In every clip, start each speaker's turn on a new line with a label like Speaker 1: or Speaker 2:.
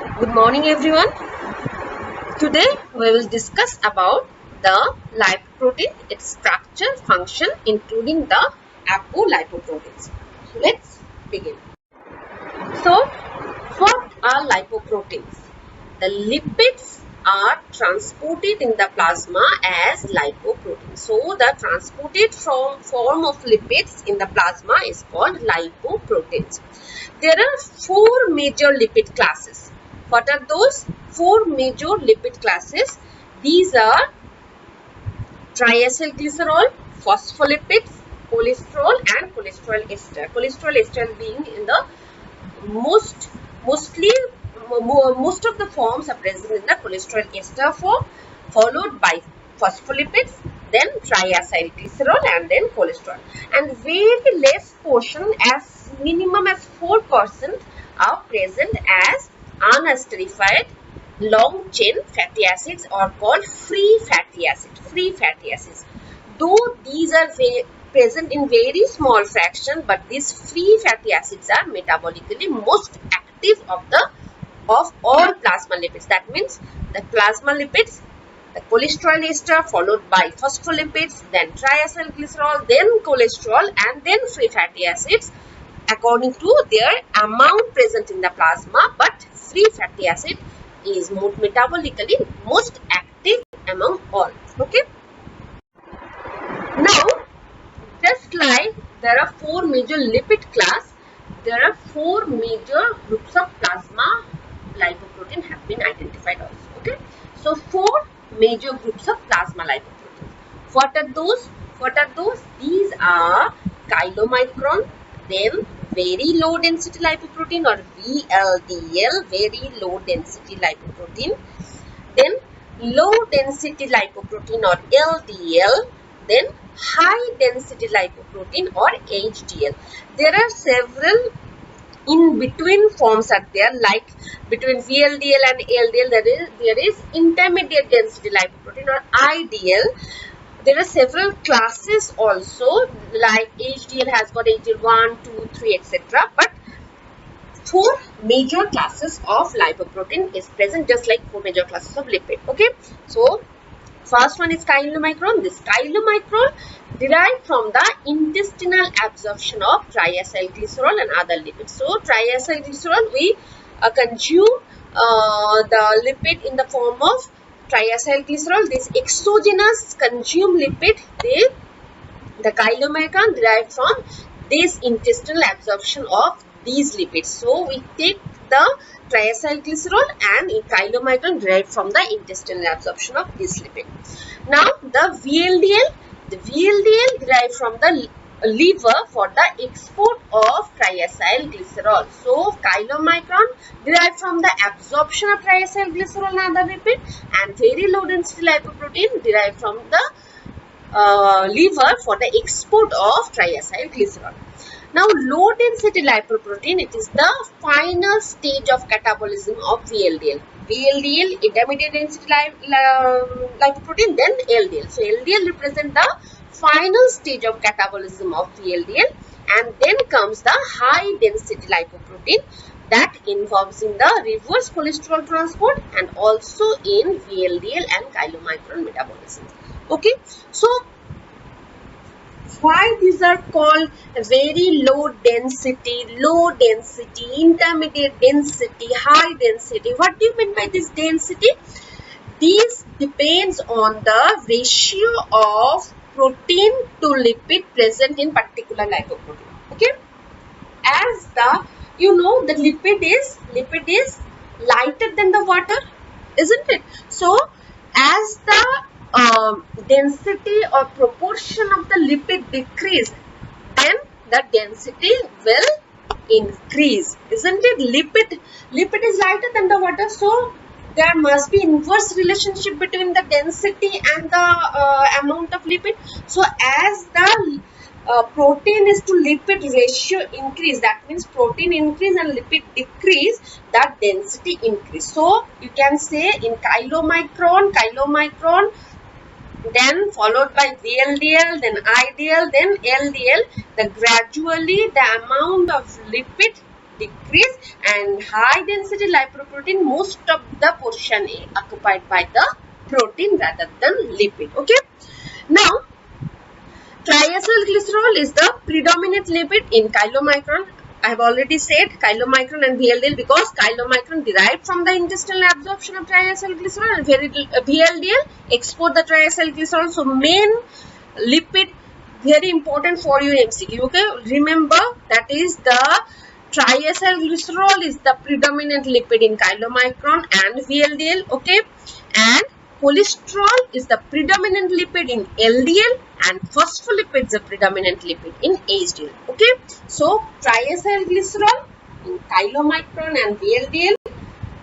Speaker 1: Good morning everyone. Today we will discuss about the lipoprotein, its structure, function including the apolipoproteins. Let's begin. So what are lipoproteins? The lipids are transported in the plasma as lipoprotein. So the transported form of lipids in the plasma is called lipoproteins. There are four major lipid classes. What are those four major lipid classes? These are triacylglycerol, phospholipids, cholesterol and cholesterol ester. Cholesterol ester being in the most of the forms are present in the cholesterol ester form, followed by phospholipids, then triacylglycerol and then cholesterol. And very less portion, as minimum as 4%, are present as unesterified long chain fatty acids or called free fatty acids. Though these are present in very small fraction, but these free fatty acids are metabolically most active of all plasma lipids. That means the plasma lipids, the cholesterol ester followed by phospholipids, then triacylglycerol, then cholesterol and then free fatty acids according to their amount present in the plasma, but free fatty acid is metabolically most active among all. Okay. Now, just like there are four major lipid class, there are four major groups of plasma lipoprotein have been identified also. Okay. So, four major groups of plasma lipoprotein. What are those? These are chylomicron, then very low density lipoprotein or VLDL, very low density lipoprotein, then low density lipoprotein or LDL, then high density lipoprotein or HDL. There are several in between forms are there, like between VLDL and LDL there is intermediate density lipoprotein or IDL. There are several classes also, like HDL has got HDL 1, 2, 3, etc. But four major classes of lipoprotein is present, just like four major classes of lipid. Okay, so first one is chylomicron. This chylomicron derived from the intestinal absorption of triacylglycerol and other lipids. So triacylglycerol, we consume the lipid in the form of triacylglycerol. This exogenous consumed lipid, the chylomicron derived from this intestinal absorption of these lipids. So we take the triacylglycerol and chylomicron derived from the intestinal absorption of this lipid. Now the VLDL derived from the liver for the export of triacylglycerol. So chylomicron derived from the absorption of triacylglycerol and other lipid, and very low density lipoprotein derived from the liver for the export of triacylglycerol. Now, low density lipoprotein, it is the final stage of catabolism of VLDL. VLDL, intermediate density lipoprotein, then LDL. So, LDL represent the final stage of catabolism of VLDL, and then comes the high density lipoprotein that involves in the reverse cholesterol transport and also in VLDL and chylomicron metabolism. Okay, so why these are called very low density, intermediate density, high density? What do you mean by this density? This depends on the ratio of protein to lipid present in particular lipoprotein. Okay, as the the lipid is lighter than the water, isn't it? So as the density or proportion of the lipid decrease, then the density will increase, isn't it? Lipid is lighter than the water, so there must be inverse relationship between the density and the amount of lipid. So as the protein is to lipid ratio increase, that means protein increase and lipid decrease, that density increase. So you can say in chylomicron, then followed by VLDL, then IDL, then LDL, gradually the amount of lipid decrease, and high density lipoprotein, most of the portion is occupied by the protein rather than lipid. Okay. Now, triacylglycerol is the predominant lipid in chylomicron. I have already said chylomicron and VLDL because chylomicron derived from the intestinal absorption of triacylglycerol and VLDL export the triacylglycerol. So, main lipid, very important for your MCQ. Okay, remember that is the triacylglycerol is the predominant lipid in chylomicron and VLDL. Okay, and cholesterol is the predominant lipid in LDL and phospholipids the predominant lipid in HDL. Okay, so triacylglycerol in chylomicron and VLDL,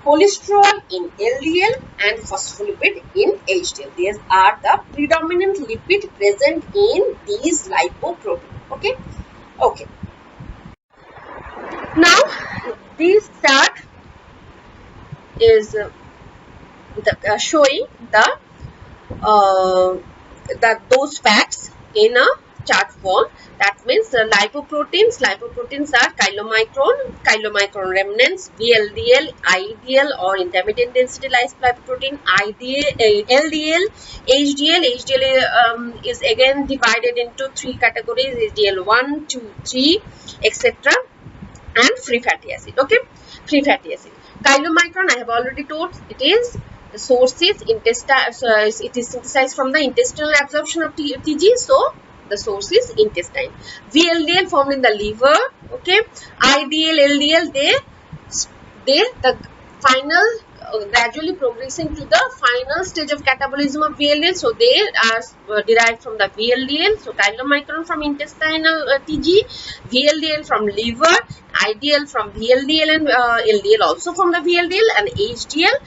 Speaker 1: cholesterol in LDL and phospholipid in HDL. These are the predominant lipid present in these lipoproteins. Okay, okay. Now this chart is showing those facts in a chart form. That means lipoproteins are chylomicron remnants, VLDL, IDL or intermediate density lipoprotein, LDL, HDL is again divided into 3 categories: HDL 1, 2, 3, etc. and free fatty acid. Okay, free fatty acid. Chylomicron, I have already told, it is the source is intestine. It is synthesized from the intestinal absorption of TG. So the source is intestine. VLDL formed in the liver. Okay, IDL, LDL, they the final gradually progressing to the final stage of catabolism of VLDL. So they are derived from the VLDL. So chylomicron from intestinal TG, VLDL from liver, IDL from VLDL and LDL also from the VLDL, and HDL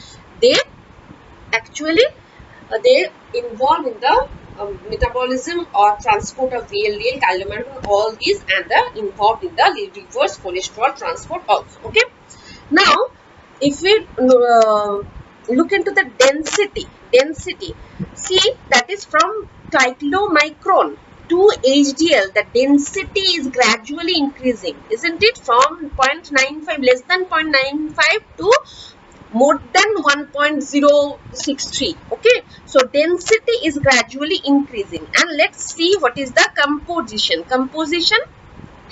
Speaker 1: they actually they involve in the metabolism or transport of VLDL, chylomicron, all these, and the involved in the reverse cholesterol transport also. Okay. Now, if we look into the density, see that is from chylomicron to HDL, the density is gradually increasing, isn't it? From 0.95, less than 0.95 to more than 1.063. Okay, so density is gradually increasing, and let's see what is the composition.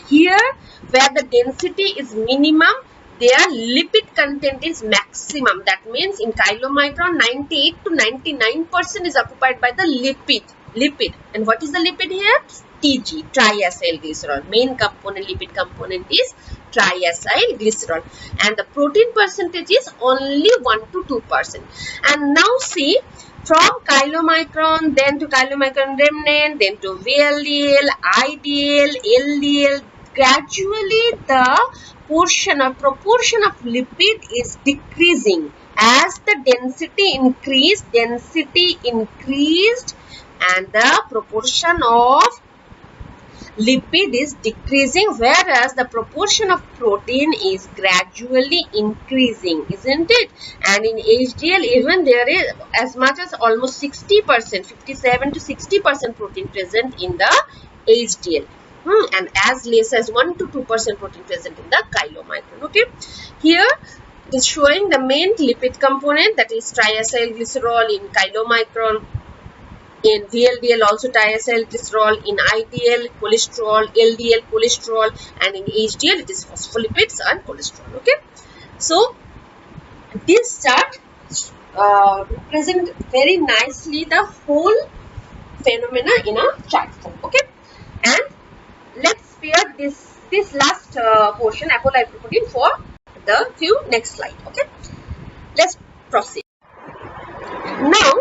Speaker 1: Here where the density is minimum, their lipid content is maximum. That means in chylomicron 98 to 99% is occupied by the lipid. And what is the lipid here? TG, triacylglycerol. Main component, lipid component is triacylglycerol, and the protein percentage is only 1 to 2%. And now see, from chylomicron, then to chylomicron remnant, then to VLDL, IDL, LDL, gradually the proportion of lipid is decreasing as the density increased, and the proportion of lipid is decreasing, whereas the proportion of protein is gradually increasing, isn't it? And in HDL, even there is as much as almost 60%, 57 to 60% protein present in the HDL. And as less as 1 to 2% protein present in the chylomicron. Okay, here it is showing the main lipid component, that is triacylglycerol in chylomicron, in VLDL also triacylglycerol, in IDL cholesterol, LDL cholesterol, and in HDL it is phospholipids and cholesterol. Okay, so this chart represents very nicely the whole phenomena in a chart form. Okay, and let's spare this last portion, apolipoprotein, for the few next slide. Okay, let's proceed. Now,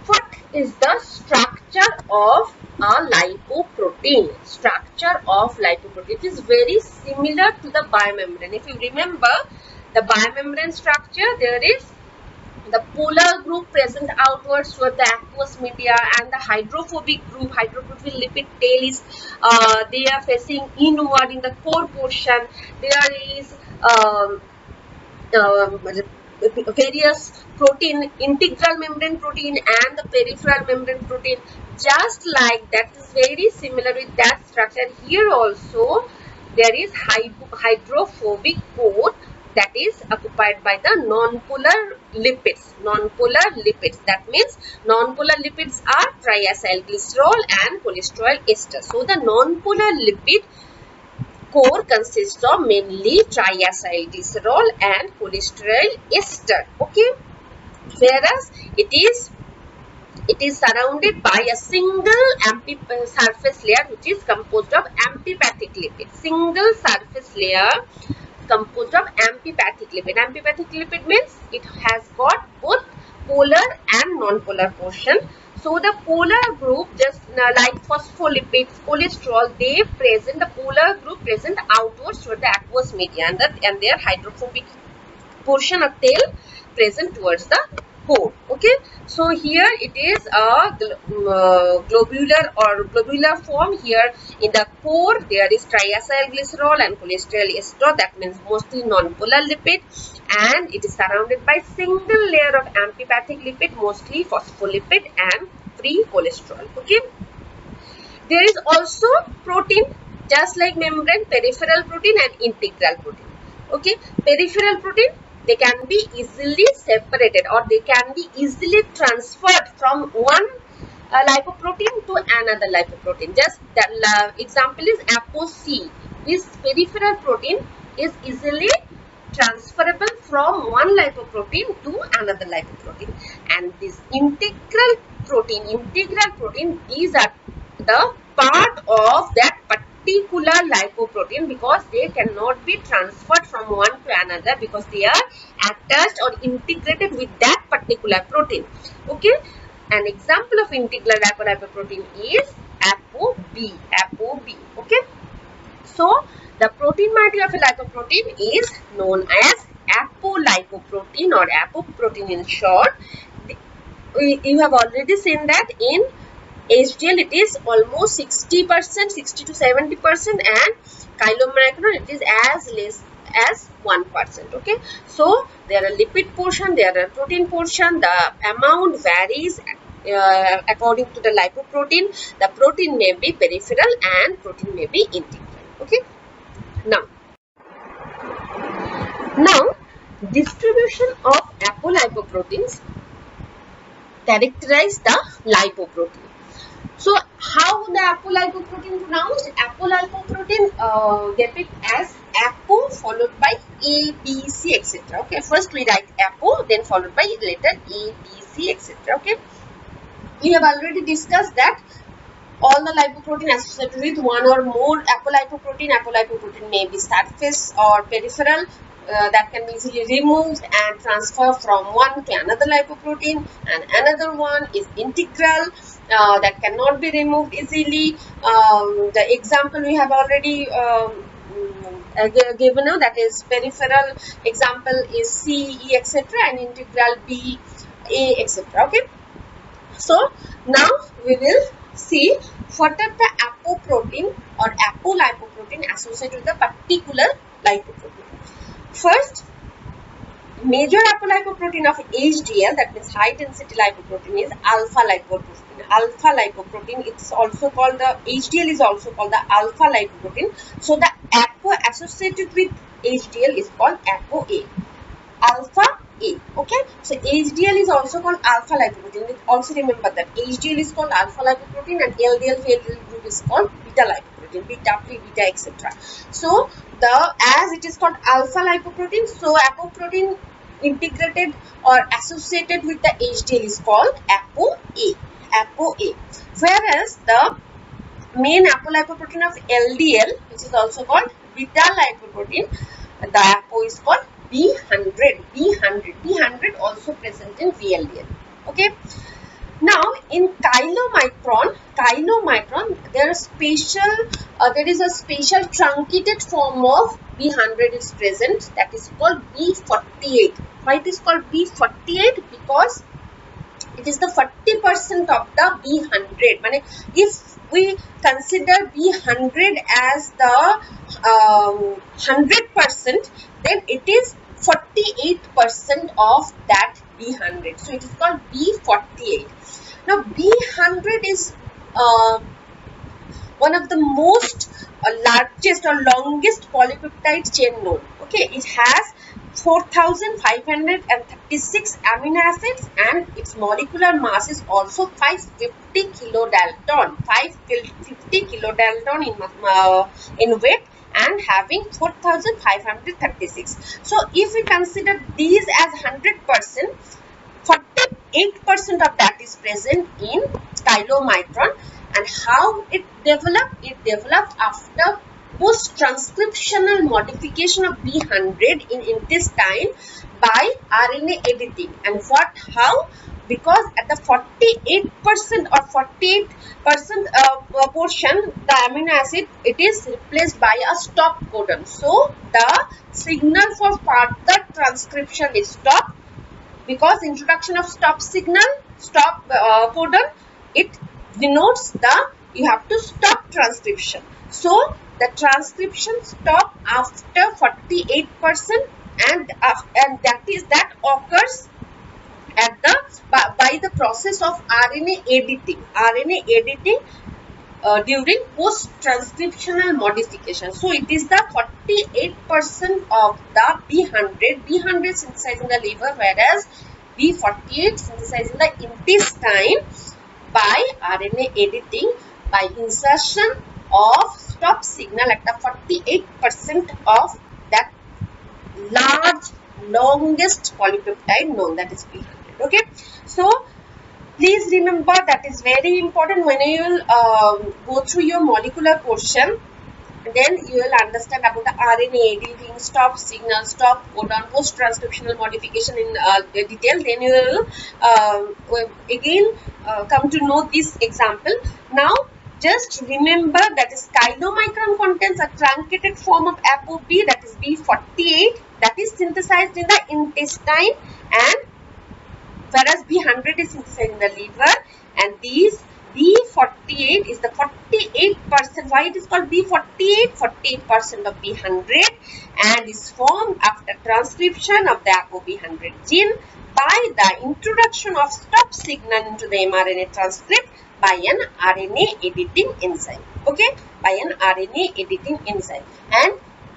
Speaker 1: what is the structure of a lipoprotein? It is very similar to the biomembrane. If you remember the biomembrane structure, there is the polar group present outwards toward the aqueous media, and the hydrophobic group, hydrophobic lipid tail is they are facing inward in the core portion. There is various protein, integral membrane protein and the peripheral membrane protein. Just like that, is very similar with that structure. Here also there is hydrophobic core that is occupied by the non-polar lipids. Non-polar lipids, that means non-polar lipids are triacylglycerol and cholesterol ester. So the non-polar lipid core consists of mainly triacylglycerol and cholesterol ester. Okay, whereas it is surrounded by a single surface layer which is composed of amphipathic lipid. Single surface layer composed of amphipathic lipid. Amphipathic lipid means it has got both polar and non-polar portion. So the polar group, just like phospholipids, cholesterol, they present, the polar group present outwards toward the aqueous media, and their hydrophobic portion of tail present towards the core. Okay, so here it is a globular form. Here in the core there is triacylglycerol and cholesterol ester, that means mostly non-polar lipid, and it is surrounded by single layer of amphipathic lipid, mostly phospholipid and free cholesterol. Okay, there is also protein, just like membrane, peripheral protein and integral protein. Okay, peripheral protein, they can be easily separated or they can be easily transferred from one lipoprotein to another lipoprotein. Just that example is ApoC. This peripheral protein is easily transferable from one lipoprotein to another lipoprotein. And this integral protein, these are the part of that particular lipoprotein because they cannot be transferred from one to another because they are attached or integrated with that particular protein. Okay, an example of integral apolipoprotein is ApoB. Okay, so the protein moiety of a lipoprotein is known as apolipoprotein or apoprotein in short. You have already seen that in HDL it is almost 60%, 60 to 70%, and chylomicron it is as less as 1%. Okay, so there are lipid portion, there are protein portion. The amount varies according to the lipoprotein. The protein may be peripheral and protein may be integral. Okay, now distribution of apolipoproteins characterize the lipoprotein. So how the apolipoprotein pronounced? Apolipoprotein depict as apo followed by A, B, C, etc. Okay, first we write apo, then followed by letter A, B, C, etc. Okay, we have already discussed that all the lipoprotein associated with one or more apolipoprotein may be surface or peripheral, that can be easily removed and transferred from one to another lipoprotein, and another one is integral, that cannot be removed easily. The example we have already given now, that is peripheral example is C, E, etc., and integral B, A, etc. Okay, so now we will see what are the apoprotein or apolipoprotein associated with a particular lipoprotein. First, major apolipoprotein of HDL, that means high density lipoprotein, is alpha lipoprotein. Alpha lipoprotein, it's also called the HDL is also called the alpha lipoprotein. So the apo associated with HDL is called ApoA. Alpha A. Okay, so HDL is also called alpha lipoprotein. Also remember that HDL is called alpha lipoprotein and LDL group is called beta lipoprotein, beta, pre-beta, etc. So as it is called alpha lipoprotein, so apoprotein integrated or associated with the HDL is called ApoA. ApoA. Whereas the main apolipoprotein of LDL, which is also called beta lipoprotein, the apo is called B100. B100 also present in VLDL. Okay. Now in chylomicron, there is a special truncated form of B100 is present, that is called B48. Why it is called B48? Because it is the 40% of the B100. If we consider B100 as the 100%, then it is 48% of that B100. So it is called B48. Now B100 is one of the most largest or longest polypeptide chain known. Okay, it has 4,536 amino acids and its molecular mass is also 550 kilodalton. 550 kilodalton in weight and having 4,536. So if we consider these as 100%, 48% of that is present in chylomicron. And how it developed? It developed after post-transcriptional modification of B100 in intestine by RNA editing. And how? Because at the 48% or 48% portion, the amino acid, it is replaced by a stop codon. So the signal for further transcription is stopped. Because introduction of stop codon, it denotes you have to stop transcription. So the transcription stop after 48%, and that occurs at by the process of RNA editing. During post-transcriptional modification. So it is the 48% of the B100 synthesized in the liver, whereas B48 synthesized in the intestine by RNA editing by insertion of stop signal at the 48% of that longest polypeptide known, that is B100. Okay, so please remember, that is very important when you will go through your molecular portion. Then you will understand about the RNA editing, stop signal, stop codon, post-transcriptional modification in detail. Then you will again come to know this example. Now just remember that is chylomicron contains a truncated form of ApoB, that is B48, that is synthesized in the intestine, and whereas B100 is synthesized in the liver, and these B48 is the 48%. Why it is called B48? 48% of B100 and is formed after transcription of the ApoB100 gene by the introduction of stop signal into the mRNA transcript by an RNA editing enzyme. Okay, by an RNA editing enzyme. And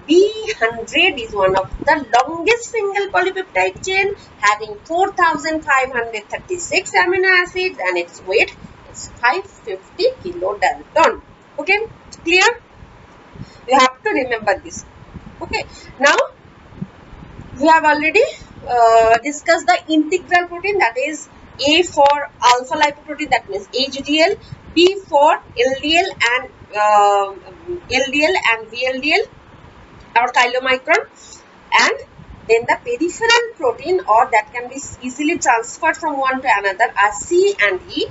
Speaker 1: B100 is one of the longest single polypeptide chain, having 4,536 amino acids and its weight is 550 kilodalton. Okay, clear? You have to remember this. Okay, now we have already discussed the integral protein, that is A for alpha lipoprotein, that means HDL, B for LDL and VLDL or chylomicron, and then the peripheral protein, or that can be easily transferred from one to another, are C and E.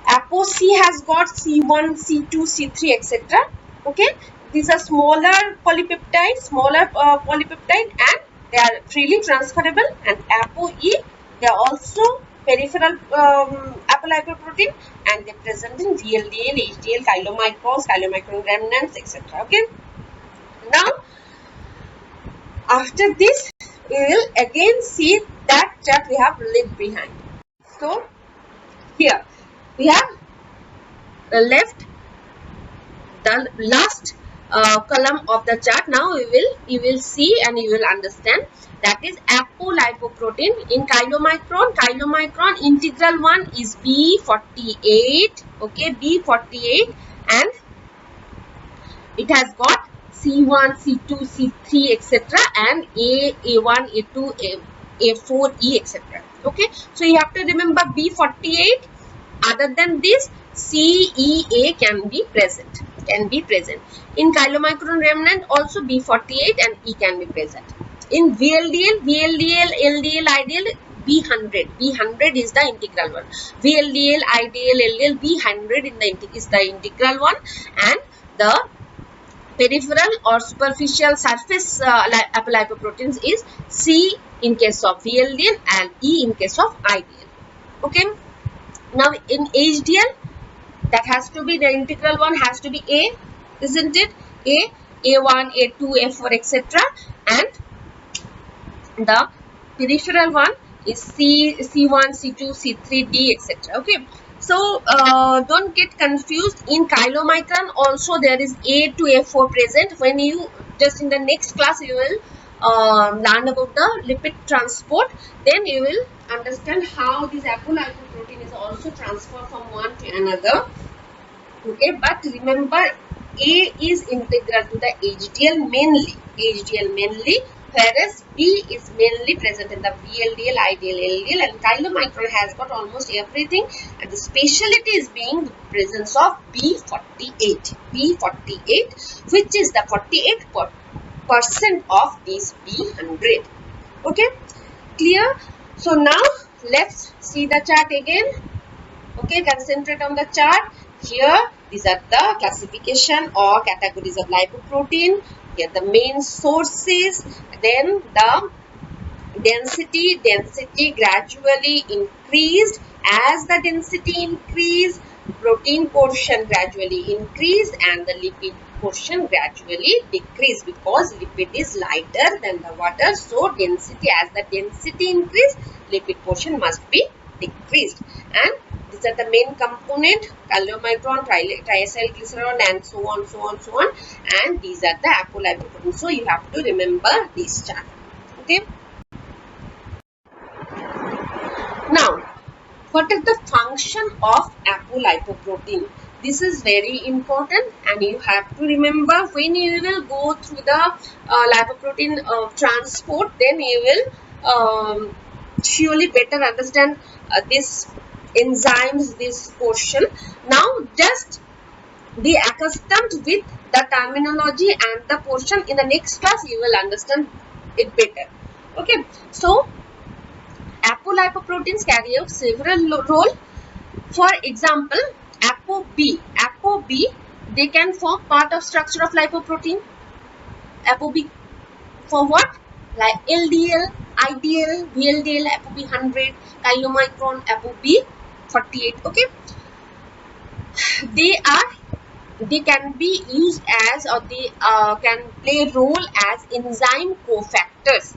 Speaker 1: ApoC has got C1, C2, C3, etc. Okay, these are smaller polypeptides, and they are freely transferable. And ApoE, they are also peripheral apolipoprotein, and they are present in VLDL, HDL, chylomicron remnants, etc. Okay. Now, after this, we will again see that chart we have left behind. So, here we have left the last column of the chart. Now you will see and you will understand, that is apolipoprotein in chylomicron. Chylomicron integral one is B48. Okay, B48, and it has got C1, C2, C3, etc. and A, A1, A2, A4, E, etc. Okay, so you have to remember B48. Other than this, C, E, A can be present. In chylomicron remnant also B48 and E can be present. In VLDL, LDL, IDL, B100 is the integral one. VLDL, IDL, LDL, B100 is the integral one, and the peripheral or superficial surface apolipoproteins is C in case of VLDL and E in case of IDL. Okay. Now in HDL, that has to be, the integral one has to be A, isn't it? A, A1, A2, A4, etc. And the peripheral one is C, C1, C2, C3, D, etc. Okay. So don't get confused. In chylomicron also there is A to A4 present. When you just in the next class you will learn about the lipid transport, then you will understand how this apolipoprotein is also transferred from one to another. Okay, but remember A is integral to the HDL mainly, whereas B is mainly present in the VLDL, IDL, LDL, and chylomicron has got almost everything, and the speciality is being the presence of B48, which is the 48% of this B100. Okay, clear? So now let's see the chart again. Okay, concentrate on the chart. Here, these are the classification or categories of lipoprotein. Here, the main sources. Then the density gradually increased. As the density increased, protein portion gradually increased and the lipid portion gradually decreased, because lipid is lighter than the water. So, density, as the density increased, lipid portion must be decreased. And these are the main component: chylomicron, triacylglycerol, and so on. And these are the apolipoprotein. So you have to remember this chart. Okay. Now, what is the function of apolipoprotein? This is very important, and you have to remember when you will go through the lipoprotein transport, then you will surely better understand this enzymes, this portion. Now just be accustomed with the terminology and the portion. In the next class you will understand it better. Okay, so apolipoproteins carry out several roles. For example, ApoB, they can form part of structure of lipoprotein. ApoB for what? Like LDL, IDL, VLDL, ApoB100, chylomicron, ApoB48. Okay, they can be used as, or they can play role as enzyme cofactors.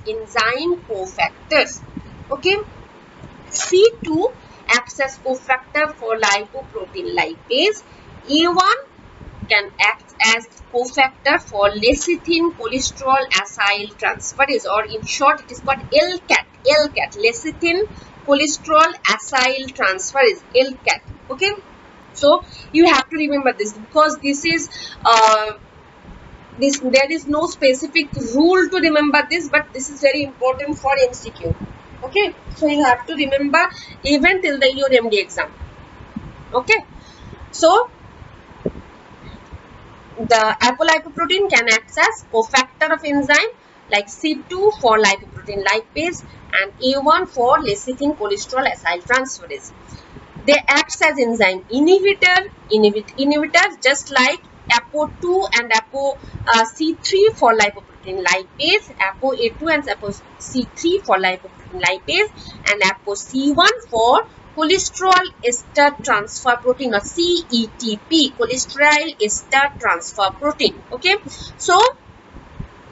Speaker 1: Okay, C2 acts as cofactor for lipoprotein lipase. A1 can act as cofactor for lecithin cholesterol acyl transferase, or in short it is called LCAT, lecithin cholesterol acyl transferase, LCAT. Okay, so you have to remember this, because this is there is no specific rule to remember this, but this is very important for MCQ. Okay, so you have to remember even till the your MD exam. Okay, so the apolipoprotein can act as cofactor of enzyme like C2 for lipoprotein lipase and A1 for lecithin cholesterol acyl transferase. They act as enzyme inhibitors just like APO2 and ApoC3 for lipoprotein lipase, ApoA2 and ApoC3 for lipoprotein lipase, and ApoC1 for cholesterol ester transfer protein, or CETP, cholesterol ester transfer protein. Okay, so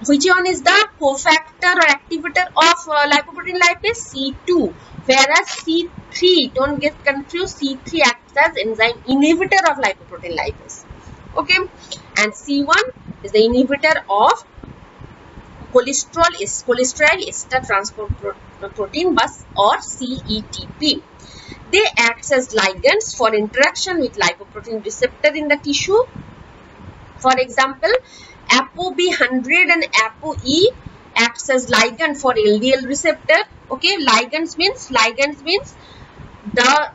Speaker 1: which one is the cofactor or activator of lipoprotein lipase? C2, whereas C3, don't get confused, C3 acts as enzyme inhibitor of lipoprotein lipase. Okay, and C1 is the inhibitor of cholesterol ester transport protein bus, or CETP. They act as ligands for interaction with lipoprotein receptor in the tissue. For example, ApoB100 and ApoE acts as ligand for LDL receptor. Okay, ligands means the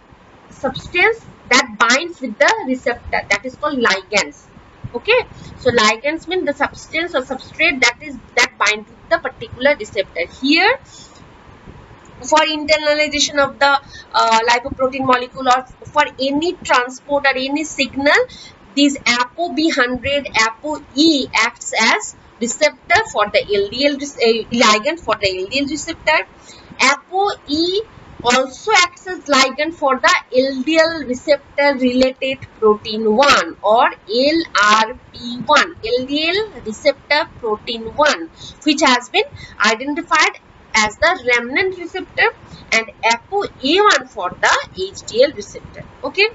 Speaker 1: substance that binds with the receptor, that is called ligands. Okay, so ligands mean the substance or substrate that binds with the particular receptor. Here, for internalization of the lipoprotein molecule, or for any transport or any signal, these ApoB100, ApoE acts as receptor for the LDL ligand for the LDL receptor. ApoE also acts as ligand for the LDL receptor related protein 1, or LRP1, LDL receptor protein 1, which has been identified as the remnant receptor and ApoA1 for the HDL receptor. Okay.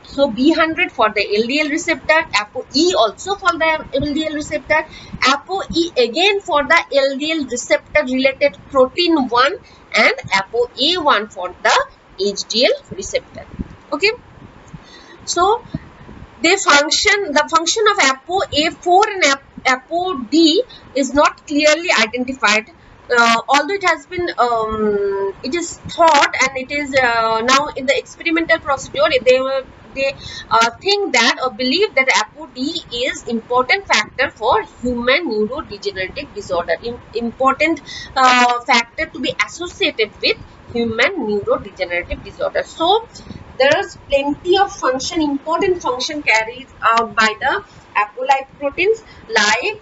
Speaker 1: So B100 for the LDL receptor, ApoE also for the LDL receptor, ApoE again for the LDL receptor related protein 1 and ApoA1 for the HDL receptor. Okay. So the function of ApoA4 and ApoD is not clearly identified. Although it has been, it is thought, and it is now in the experimental procedure, they think that or believe that ApoD is important factor for human neurodegenerative disorder, important factor to be associated with human neurodegenerative disorder. So there is plenty of function, important function carried out by the apolipoproteins, like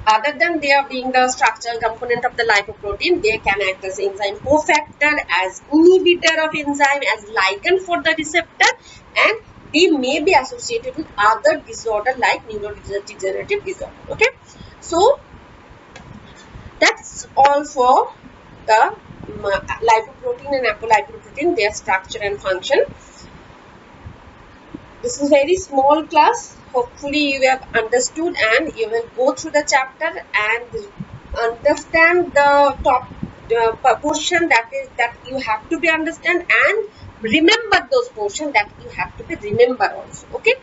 Speaker 1: other than their being the structural component of the lipoprotein, they can act as enzyme cofactor, as inhibitor of enzyme, as ligand for the receptor, and they may be associated with other disorder like neurodegenerative disorder. Okay, so that's all for the lipoprotein and apolipoprotein, their structure and function. This is very small class. Hopefully you have understood and you will go through the chapter and understand the top portion that you have to be understand, and remember those portions that you have to be remember also. Okay.